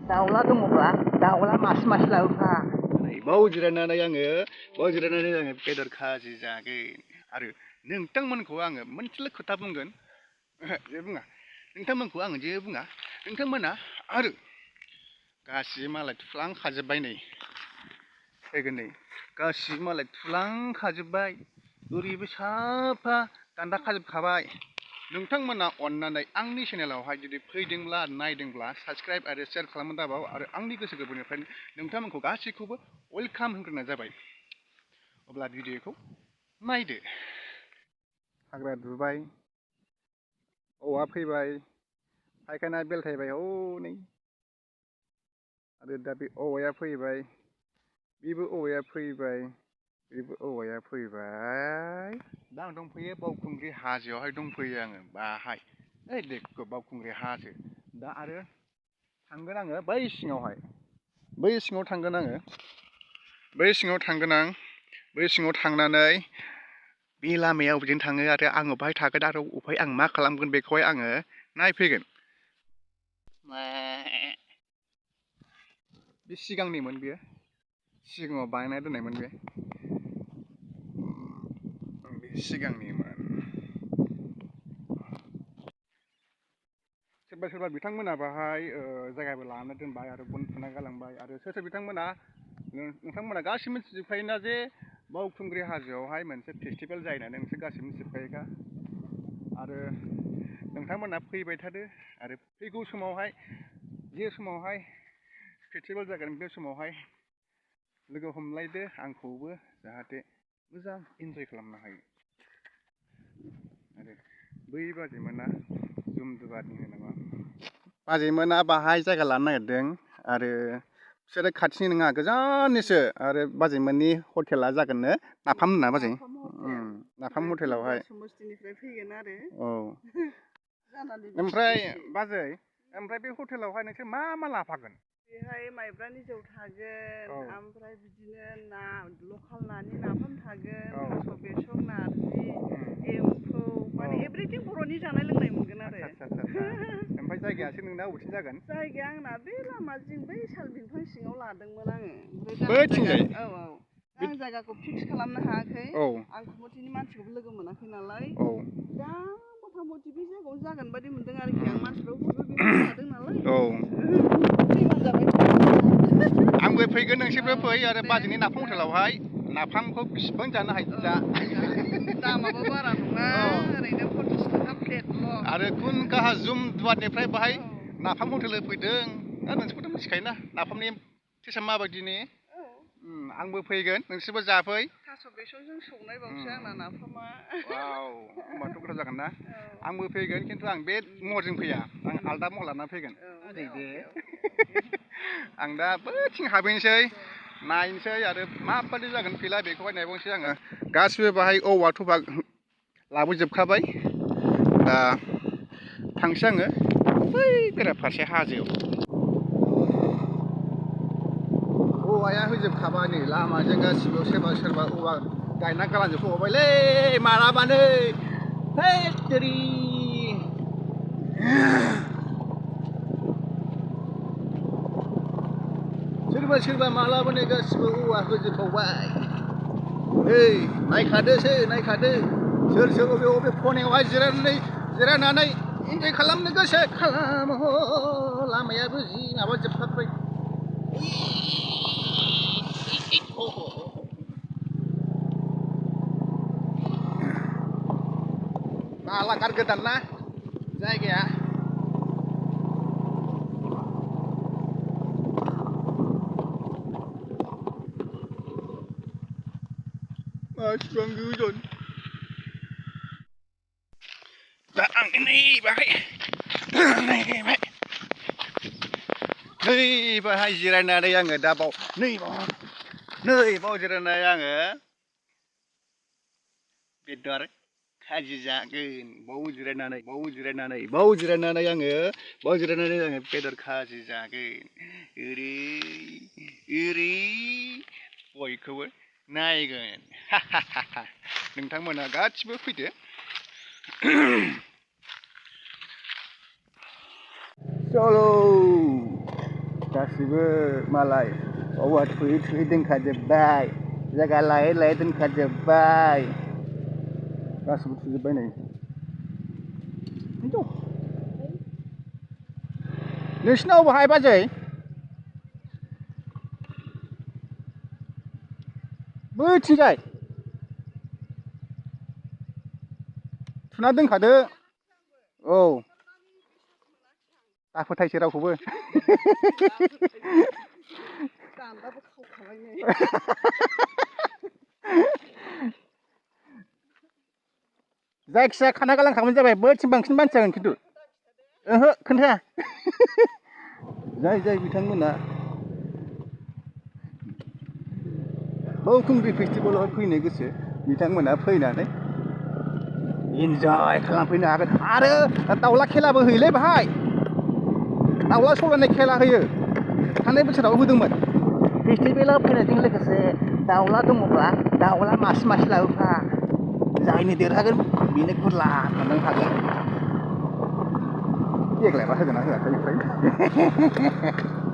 दाउला दङब्ला दाउला मासे लाबोफा बाव जिरायनानै आङो बेदर खाजि जागोन आरो नोंथांमोनखौ आङो मोनसेल' खोथा बुंगोन जे बुङा नोंथांमोनखौ आङो जे बुङा नोंथांमोना आरो गासिबो मालाय थुलांखाजोब्बाय नै फैगोन नै गासिबो मालाय थुलांखाजोब्बाय ओरैबो साफा दान्दा खाजोबखाबाय नोंथांमोना अननानै आंनि चेनेलावहाय जुदि फैदोंब्ला नायदोंब्ला साबस्क्राइब आरो शेयार खालामनो दाबाव आरो आंनि गोसो गोरबोनिफ्राय नोंथांमोनखौ गासैखौबो वेलकाम होग्रोनाय जाबाय अब्ला भिडिअखौ नायदो हाग्रा दुबाय औवा फैबाय फायखाना बेलथायबाय हनै आरो दा बे औवाया फैबाय बेबो औवाया फैबाय बेबो औवाया फैबाय दा आं दंफैयो बावखुंग्रि हाजोआवहाय दंफैयो आङो बाहाय ओइ देखो बावखुंग्रि हाजो दा आरो थांगोन आङो बै सिङाव थांगोन आङो बै सिङाव थांनानै बे लामायाव बिदिनो थाङो आरो आङो बाहाय थागोन आरो उफाय आं मा खालामगोन बेखौहाय आङो नायफैगोन बे सिगांनिमोन बेयो सिगाङाव बानायना दोननायमोन बे सिगांनिमोन सोरबा बिथांमोना बाहाय जायगाबो लानानै दोनबाय आरो बन थुना गालांबाय आरो सोर बिथांमोना नोंथांमोना गासिबो मिथिजोबखायोना जे बावखुंग्रि हाजोआवहाय मोनसे फेस्टिभेल जायो होननानै नोंसोर गासिबो मिथिजोबखायोखा आरो नोंथांमोना फैबाय थादो आरो फैगौ समावहाय जे समावहाय फेस्टिभेल जागोन बे समावहाय लोगो हमलायदो आंखौबो जाहाथे मोजां इन्जय खालामनो हायो आरो बै बाजैमोना जुमदुबारनि नामा बाजैमोना बाहाय जायगा लानो नागिरदों आरो बिसोरो खाथिनि नङा गोजाननिसो आरो बाजैमोननि हटेला जागोननो नाफाम होनना बाजै नाफाम हटेलावहाय औ ओमफ्राय बाजै ओमफ्राय बे हटेलावहाय नोंसोर मा लाफागोन बेहाय माइब्रानि जौ थागोन ओमफ्राय बिदिनो ना लकेल नानि नाफाम थागोन थास' बेसं नारजि एम्फौ माने एभ्रिथिं बर'नि जानाय लोंनाय मोनगोन आरो ओमफ्राय जायगायासो नोंना अबेथिं जागोन जायगाया आंना बे लामा जिं बै साल बिफां सिङाव लादोंमोन आङो बैथिंजाय आं जायगाखौ फिक्स खालामनो हायाखै आं कमिटिनि मानसिखौबो लोगो मोनाखै नालाय दा मथा मथि बे जायगायावनो जागोन बायदि मोनदों आरोखि आं मानसिफोरखौ बिनानै थादों नालाय आंबो फैगोन नोंसोरबो फै आरो बाजैनि नाफाम हटेलावहाय नाफामखौ बिसिबां जानो हायो जा दामाबो बारा नङा ओरैनो 50 थाखा प्लेटल' आरो कुनकाहा जुमदुवारनिफ्राय बाहाय नाफाम हटेल फैदों नोंसोरबोथ' मिथिखायोना नाफामनि टेस्टआ माबायदिनि आंबो फैगोन नोंसोरबो जाफै थास' बेसंजों संनाय बावसो आंना नाफामा होमबाथ' गोथाव जागोन ना आंबो फैगोन खिन्थु आं बे महरजों फैया आं आलदा महर लाना फैगोन आं दा बैथिं हाबहैनोसै नायनोसै आरो माबादि जागोन फैला बेखौहाय नायबावनोसै आङो गासिबो बाहाय औवा थौबा लाबोजोबखाबाय दा थांसै आङो बै बेराफारसे हाजोआव औवाया होजोबखाबाय नै लामाजों गासिबो सोरबा औवा गायना गालांजोबखाबायलै मालाबानो फेक्टरि सोरबा मालाबानो गासिबो औवा होजोबबावबाय नै नायखादो सोर बबे खनायावहाय जिरायनानै इन्जय खालामनो गोसो खालामो लामायाबो जि माबाजोबखाबाय बालागार गोदान ना जायगाया मासिबां गोजान दा आं नै बाहाय जिरायनानै आङो दा नै बाव जिरायनानै आङो बेदर खाजि जागोन बाव जिरायनानै आङो बेदर खाजि जागोन ओरै बयखौबो नायगोन नोंथांमोना गासिबो फैदो चलो गासिबो मालाय औवा थुयै थुयै दोनखाजोब्बाय जायगा लायै लायै दोनखाजोब्बाय गासिबो थुजोब्बाय नै नोंसिनाव बहाय बाजै बैथिंजाय थुना दोनखादो औ दा फोथायसै रावखौबो दान्दाबो खावखाबाय नै जायखिजाया खाना गालांखाबानो जाबाय बैथिं बांसिन मानसि जागोन खिन्थु ओहो खोन्थाया जाय जाय बिथांमोना बावखुंग्रि फेस्टिभेलाव फैनो गोसो बिथांमोना फैनानै इन्जय खालामफैनो हागोन आरो दाउला खेलाबो होयोलै बाहाय दाउला सौलायनाय खेला होयो थांनाय बोसोराव होदोंमोन फेस्टिभेलाव फैनायजों लोगोसे दाउला दङब्ला दाउला मासे मासे लाबोफा जायनो देरहागोन बेनो गुरला मोननो हागोन देग्लायबा होगोन ना होआखै ओमफ्राय